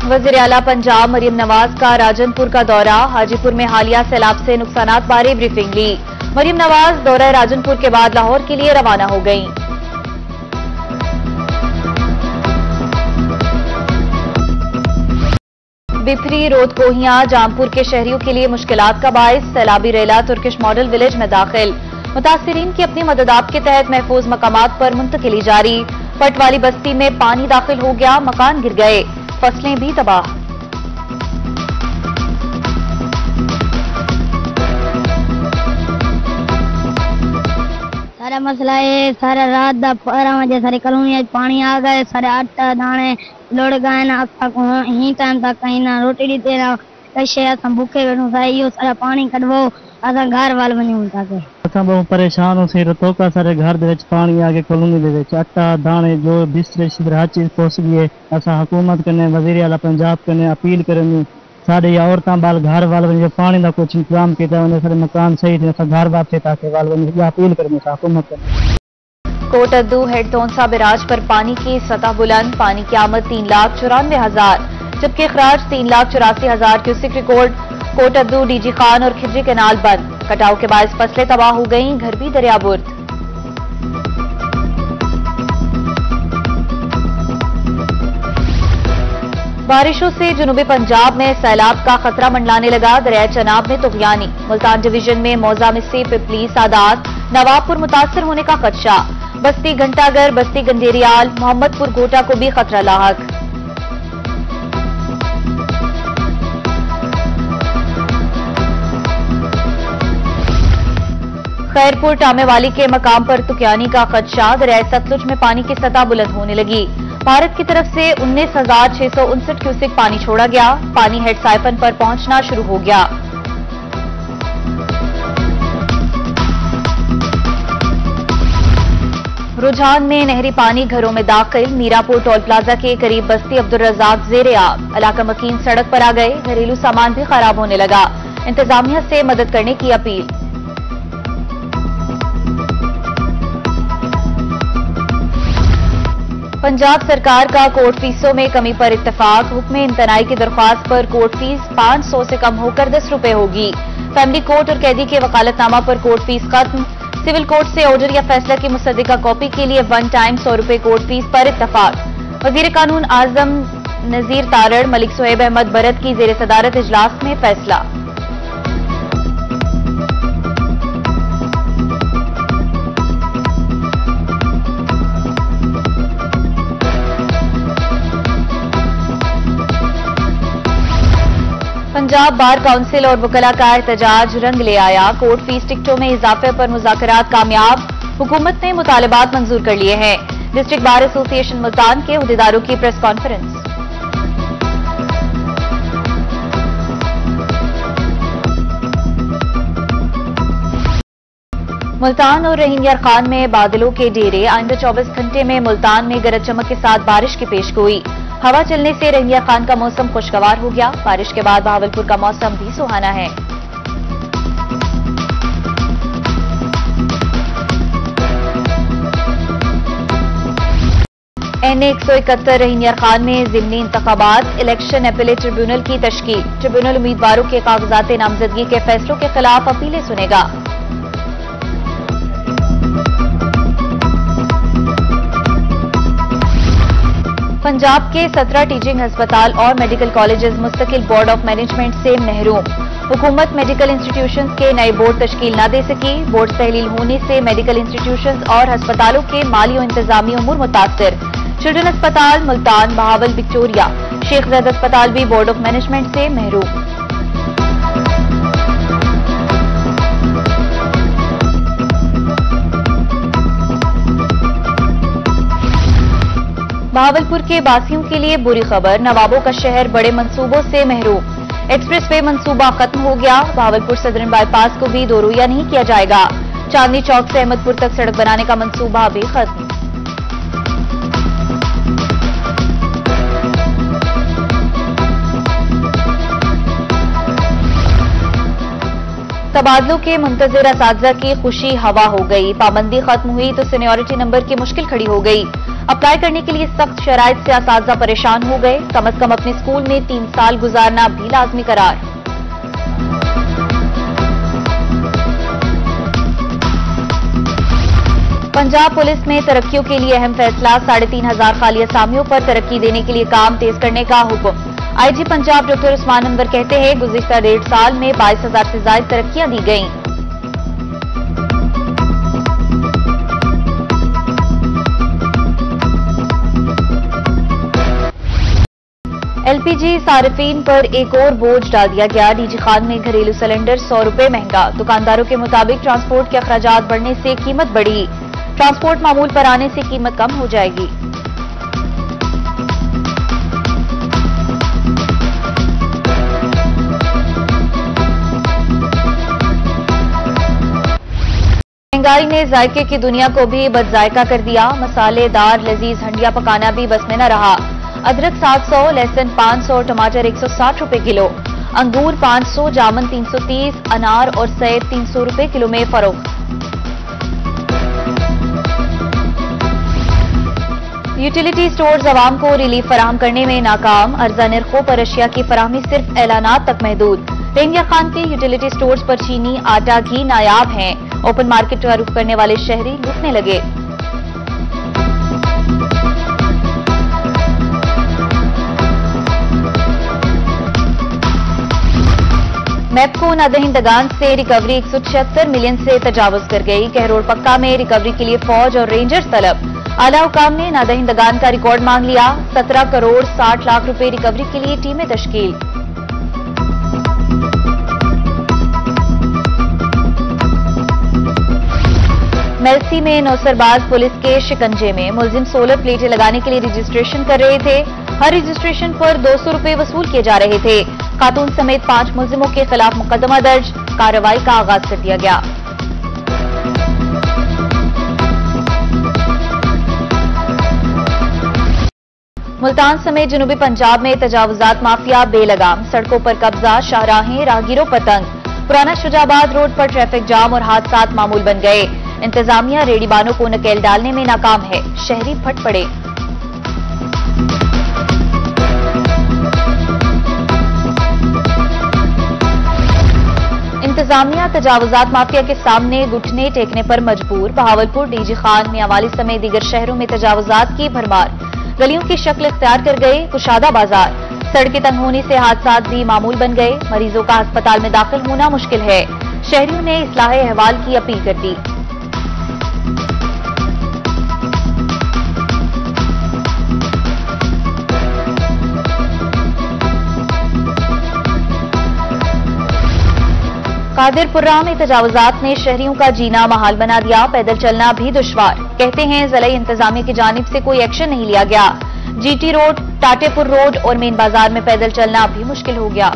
वज़ीर आला पंजाब मरियम नवाज का राजनपुर का दौरा, हाजीपुर में हालिया सैलाब से नुकसानात बारे ब्रीफिंग ली। मरियम नवाज दौरा राजनपुर के बाद लाहौर के लिए रवाना हो गईं। बिफरी, रोदकोहियां, जामपुर के शहरियों के लिए मुश्किलात का बाइस, सैलाबी रेला तुर्किश मॉडल विलेज में दाखिल। मुतासिरीन की अपनी मददात के तहत महफूज मकामात पर मुंतकिली जारी। पटवाली बस्ती में पानी दाखिल हो गया, मकान गिर गए, फसलें भी तबाह। सारा मसला है, सारा रात दा 12 बजे सारी कॉलोनी पानी आ गए, सारे आटा दाने लुड़ गए ना, ही टाइम तक कहीं ना रोटी दी ना कशे, असां भूखे बैठूं था, इहो सारा पानी कढवो, असां घर वाल वञूं था के असां बहुत परेशान होसीं। रतोका सारे घर दे विच पानी आ गए, कॉलोनी दे विच आटा दाने जो बिस्तरे शिदर हर चीज पहुंच गई। असां हुकूमत कने वज़ीर आला पंजाब कने अपील करनी साढ़े औरतां बाल घर वाल वञे, पानी का कुछ इंतजाम किया वञे, सारे मकान सही थे, घर वापसी ताकि वाल वञे, अपील करनी हुकूमत कने। कोटद्दू हेड तोंसा बैराज पर पानी की सतह बुलंद, पानी की आमद 3,94,000 जबकि अखराज 3,84,000 cusec record. Kot Addu, DG Khan और खिजरी कैनाल बंद, कटाव के बायस फसलें तबाह हो गईं, घर भी दरियाबुर्द। बारिशों से जनूबी पंजाब में सैलाब का खतरा मंडलाने लगा, दरियाए चनाब में तुगयानी। मुल्तान डिवीजन में मौजा मिस्सी, पिपली, सादात, नवाबपुर मुतासर होने का खदशा। बस्ती घंटागर, बस्ती गंजेरियाल, मोहम्मदपुर घोटा को भी खतरा लाहक। खैरपुर टामेवाली के मकाम पर तुकयानी का खदशा, दरियाए सतलुज में पानी की सतह बुलंद होने लगी। भारत की तरफ से 19,659 क्यूसिक पानी छोड़ा गया, पानी हेड साइफन पर पहुंचना शुरू हो गया। रुझान में नहरी पानी घरों में दाखिल, मीरापुर टोल प्लाजा के करीब बस्ती अब्दुल रज़ाक ज़ेरे आब, इलाका मकीन सड़क पर आ गए, घरेलू सामान भी खराब होने लगा, इंतजामिया से मदद करने की अपील। पंजाब सरकार का कोर्ट फीसों में कमी पर इत्तेफाक, हुक्म इम्तनाई की दरख्वास्त पर कोर्ट फीस 500 से कम होकर 10 रुपए होगी। फैमिली कोर्ट और कैदी के वकालतनामा पर कोर्ट फीस खत्म। सिविल कोर्ट से ऑर्डर या फैसला की मुसद्दिका कॉपी के लिए वन टाइम 100 रुपए कोर्ट फीस पर इत्तेफाक। वजीर कानून आजम नजीर तारड़, मलिक सुहेब अहमद बरत की जेर सदारत इजलास में फैसला। पंजाब बार काउंसिल और वकला का एहतजाज रंग ले आया, कोर्ट फीस टिकटों में इजाफे पर मुज़ाकरात कामयाब, हुकूमत ने मुतालबात मंजूर कर लिए हैं। डिस्ट्रिक्ट बार एसोसिएशन मुल्तान के उहदेदारों की प्रेस कॉन्फ्रेंस। मुल्तान और रहीम यार खान में बादलों के डेरे, आइंदा 24 घंटे में मुल्तान में गरज चमक के साथ बारिश की पेशगोई। हवा चलने से रहीम यार खान का मौसम खुशगवार हो गया, बारिश के बाद बहावलपुर का मौसम भी सुहाना है। NA 171 रहीम यार खान में ज़िमनी इंतखाबात, इलेक्शन अपीलेट ट्रिब्यूनल की तश्कील। ट्रिब्यूनल उम्मीदवारों के कागजात नामजदगी के फैसलों के खिलाफ अपीलें सुनेगा। पंजाब के 17 टीचिंग अस्पताल और मेडिकल कॉलेजेस मुस्तकिल बोर्ड ऑफ मैनेजमेंट से महरूम। हुकूमत मेडिकल इंस्टीट्यूशंस के नए बोर्ड तश्कील न दे सकी, बोर्ड तहलील होने से मेडिकल इंस्टीट्यूशंस और अस्पतालों के माली और इंतजामी उमूर मुतासर। चिल्ड्रन अस्पताल मुल्तान, बहावल, विक्टोरिया, शेख ज़ैद अस्पताल भी बोर्ड ऑफ मैनेजमेंट से महरूम। बहावलपुर के बासियों के लिए बुरी खबर, नवाबों का शहर बड़े मंसूबों से महरूम। एक्सप्रेस वे मंसूबा खत्म हो गया, बहावलपुर सदरन बाईपास को भी दो रुइया नहीं किया जाएगा। चांदनी चौक से अहमदपुर तक सड़क बनाने का मंसूबा भी खत्म। तबादलों के मुंतजिर असातिज़ा की खुशी हवा हो गई, पाबंदी खत्म हुई तो सीनियरिटी नंबर की मुश्किल खड़ी हो गई। अप्लाई करने के लिए सख्त शराइत से असातिज़ा परेशान हो गए। कम अज कम अपने स्कूल में 3 साल गुजारना भी लाजमी करार। पंजाब पुलिस में तरक्कियों के लिए अहम फैसला, 3500 खाली असामियों पर तरक्की देने के लिए काम तेज करने का हुक्म। आईजी पंजाब डॉक्टर उस्मान अनवर कहते हैं, गुज़िश्ता 1.5 साल में 22,000 से ज्यादा तरक्कियां दी गईं। एलपीजी सार्फिन पर एक और बोझ डाल दिया गया। डीजी खान में घरेलू सिलेंडर 100 रुपए महंगा। दुकानदारों के मुताबिक ट्रांसपोर्ट के अखराजात बढ़ने से कीमत बढ़ी। ट्रांसपोर्ट मामूल पर आने से कीमत कम हो जाएगी। महंगाई ने जायके की दुनिया को भी बदजायका कर दिया। मसालेदार लजीज हंडिया पकाना भी बस में न रहा। अदरक 700, लहसुन 500, टमाटर 160 रुपए किलो, अंगूर 500, जामुन 330, अनार और सेब 300 रुपए किलो में फरोख्त। यूटिलिटी स्टोर्स अवाम को रिलीफ फराहम करने में नाकाम। अर्जा निर्खों पर अशिया की फराहमी सिर्फ ऐलानात तक महदूद। रेंगिया खान के यूटिलिटी स्टोर्स पर चीनी, आटा, घी नायाब हैं। ओपन मार्केट का रुख करने वाले शहरी लूटने लगे। मैप्को नादहिंदगान से रिकवरी 176 मिलियन से तजावुज कर गई। कहरोड़ पक्का में रिकवरी के लिए फौज और रेंजर्स तलब। आला हुकाम ने नादहिंदगान का रिकॉर्ड मांग लिया। 17 करोड़ 60 लाख रुपए रिकवरी के लिए टीमें तश्कील। मेलसी में नौसरबाज पुलिस के शिकंजे में। मुलजिम सोलर प्लेटें लगाने के लिए रजिस्ट्रेशन कर रहे थे। हर रजिस्ट्रेशन पर 200 रुपए वसूल किए जा रहे थे। खातून समेत 5 मुलजिमों के खिलाफ मुकदमा दर्ज। कार्रवाई का आगाज कर दिया गया। मुल्तान समेत जनूबी पंजाब में तजावुजात माफिया बेलगाम। सड़कों पर कब्जा, शाहराहें, राहगीरों पर तंग। पुराना शुजाबाद रोड पर ट्रैफिक जाम और हादसात मामूल बन गए। इंतजामिया रेडीबानों को नकेल डालने में नाकाम है। शहरी फट पड़े। इंतजामिया तजावुजात माफिया के सामने घुटने टेकने पर मजबूर। बहावलपुर, डीजी खान, मियांवाली समेत दीगर शहरों में तजावुजात की भरमार। गलियों की शक्ल इख्तियार कर गए कुशादा बाजार। सड़कें तंग होने से हादसात भी मामूल बन गए। मरीजों का अस्पताल में दाखिल होना मुश्किल है। शहरियों ने इस्लाह अहवाल की अपील कर दी। कादिरपुरा में तजावुजात ने शहरियों का जीना महाल बना दिया। पैदल चलना भी दुश्वार। कहते हैं ज़िला इंतजामिया की जानिब से कोई एक्शन नहीं लिया गया। जीटी रोड, टाटेपुर रोड और मेन बाजार में पैदल चलना भी मुश्किल हो गया।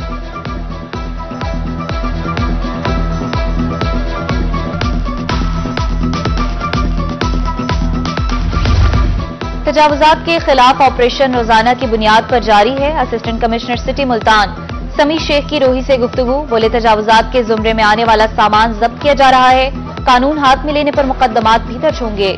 तजावुजात के खिलाफ ऑपरेशन रोजाना की बुनियाद पर जारी है। असिस्टेंट कमिश्नर सिटी मुल्तान समी शेख की रोही से गुफ्तगू। बोले, तजावुजात के जुमरे में आने वाला सामान जब्त किया जा रहा है। कानून हाथ में लेने पर मुकदमात भी दर्ज होंगे।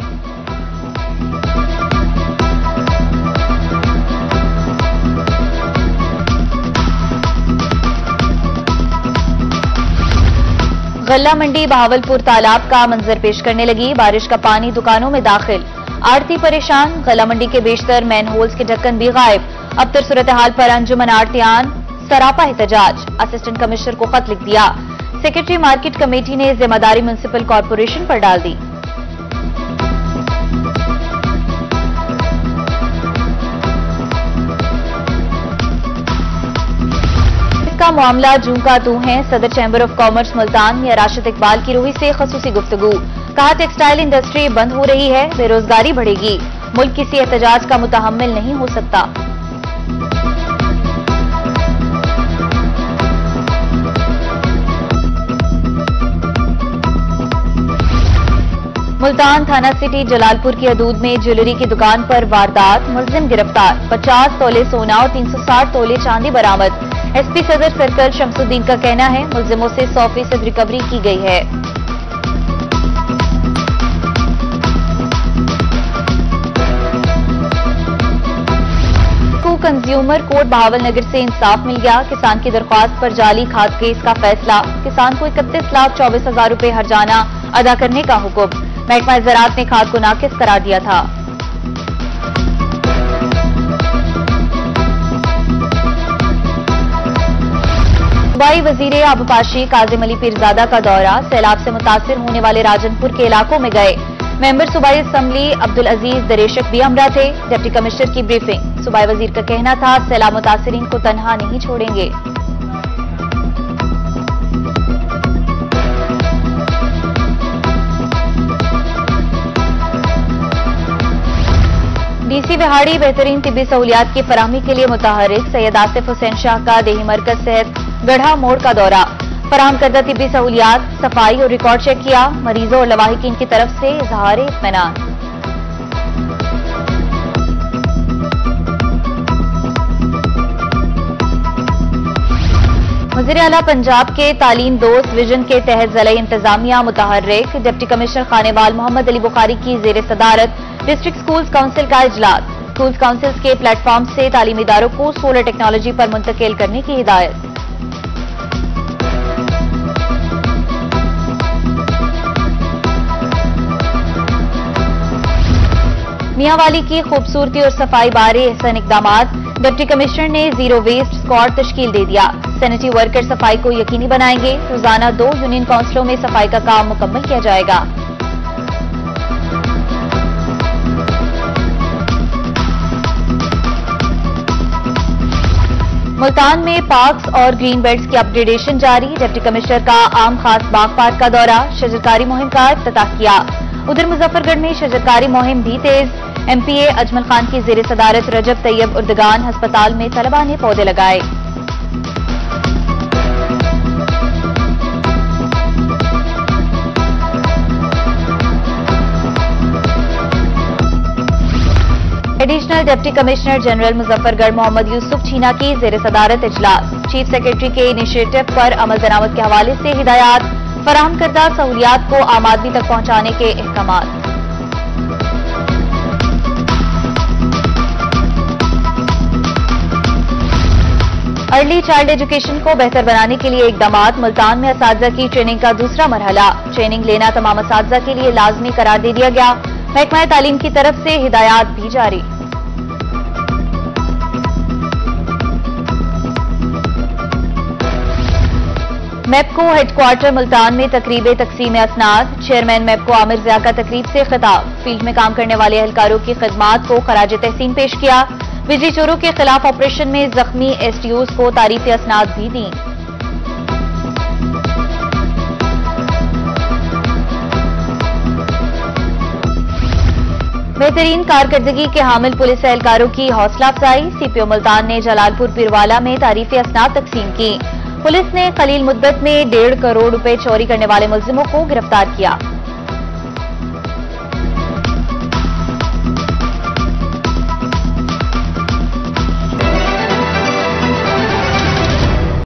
गल्ला मंडी बहावलपुर तालाब का मंजर पेश करने लगी। बारिश का पानी दुकानों में दाखिल। आड़ती परेशान। गल्ला मंडी के बेशतर मैन होल्स के ढक्कन भी गायब। अबतर सूरत हाल पर अंजुमन आड़तियान सरापा एहतजाज। असिस्टेंट कमिश्नर को खत लिख दिया। सेक्रेटरी मार्केट कमेटी ने जिम्मेदारी म्युनिसिपल कॉर्पोरेशन पर डाल दी। इसका मामला जूं का तू है। सदर चैंबर ऑफ कॉमर्स मुल्तान में राशिद इकबाल की रूही से खसूसी गुफ्तगू। कहा, टेक्सटाइल इंडस्ट्री बंद हो रही है, बेरोजगारी बढ़ेगी। मुल्क किसी एहतजाज का मुतहम्मिल नहीं हो सकता। मुल्तान थाना सिटी जलालपुर की हदूद में ज्वेलरी की दुकान पर वारदात। मुलजिम गिरफ्तार। 50 तोले सोना और 360 तोले चांदी बरामद। एसपी सदर सर्कल शमसुद्दीन का कहना है, मुलजिमों से 100% रिकवरी की गई है। कंज्यूमर कोर्ट बहावलनगर से इंसाफ मिल गया। किसान की दरख्वास्त पर जाली खाद केस का फैसला। किसान को 31,24,000 रुपए हर्जाना अदा करने का हुक्म। महकमा ज़राअत ने खाद को नाकिस करार दिया था। सूबाई वजीर आबपाशी काजिम अली पीरजादा का दौरा। सैलाब से मुतासिर होने वाले राजनपुर के इलाकों में गए। मेंबर सूबाई असम्बली अब्दुल अजीज दरेशक भी हमरा थे। डिप्टी कमिश्नर की ब्रीफिंग। सूबाई वजीर का कहना था सैलाब मुतासिरीन को तनहा नहीं छोड़ेंगे। डीसी विहाड़ी बेहतरीन तिब्बी सहूलियात की फराहमी के लिए मुतहर्रिक। सैयद आसिफ हुसैन शाह का देही मरकज सेहत गढ़ा मोड़ का दौरा। फराहम करदा तिब्बी सहूलियात, सफाई और रिकॉर्ड चेक किया। मरीजों और लवाहिकीन की तरफ से इजहार इत्मीनान। वज़ीर आला पंजाब के तालीम दोस्त विजन के तहत ज़िला इंतजामिया मुतहर्रिक। डिप्टी कमिश्नर खानेवाल मोहम्मद अली बुखारी की ज़ेर सदारत डिस्ट्रिक्ट स्कूल्स काउंसिल का इजलास। स्कूल्स काउंसिल्स के प्लेटफॉर्म से तालीमी इदारों को सोलर टेक्नोलॉजी पर मुंतकिल करने की हिदायत। मियांवाली की खूबसूरती और सफाई बारे अहसन इकदामात। डिप्टी कमिश्नर ने जीरो वेस्ट स्क्वाड तश्कील दे दिया। सैनिटरी वर्कर सफाई को यकीनी बनाएंगे। रोजाना 2 यूनियन काउंसिलों में सफाई का काम मुकम्मल किया जाएगा। मुल्तान में पार्क्स और ग्रीन बेल्ट्स की अपग्रेडेशन जारी। डिप्टी कमिश्नर का आम खास बाग पार्क का दौरा। शजरकारी मुहिम का इफ्तिताह किया। उधर मुजफ्फरगढ़ में शजरकारी मुहिम भी तेज। एमपीए अजमल खान की ज़ेर सदारत रजब तैयब उर्दगान अस्पताल में तलबा ने पौधे लगाए। Additional deputy commissioner general Muzaffargarh Mohammad Yusuf Chheena की ज़ेर सदारत इजलास। चीफ सेक्रेटरी के इनिशिएटिव पर अमल दरामद के हवाले से हिदायत। फराहम करदा सहूलियात को आम आदमी तक पहुंचाने के अहकामात। अर्ली चाइल्ड एजुकेशन को बेहतर बनाने के लिए इकदामात। मुल्तान में असातिज़ा की ट्रेनिंग का दूसरा मरहला। ट्रेनिंग लेना तमाम असातिज़ा के लिए लाजमी करार दे दिया गया। महकमा तालीम की तरफ से हिदायत भी जारी। मेपको हेडक्वार्टर मुल्तान में तकरीब तकसीम असनाद। चेयरमैन मेपको आमिर ज़िया का तकरीब से खिताब। फील्ड में काम करने वाले एहलकारों की खिदमात को खराज तहसीन पेश किया। बिजली चोरों के खिलाफ ऑपरेशन में जख्मी एसटीओज को तारीफी असनाद भी दी। बेहतरीन कारकर्दगी के हामिल पुलिस एहलकारों की हौसला अफजाई। सीपीओ मुल्तान ने जलालपुर पीरवाला में तारीफी असनाद तकसीम की। पुलिस ने कलील मुद्दत में 1.5 करोड़ रुपए चोरी करने वाले मुलजिमों को गिरफ्तार किया।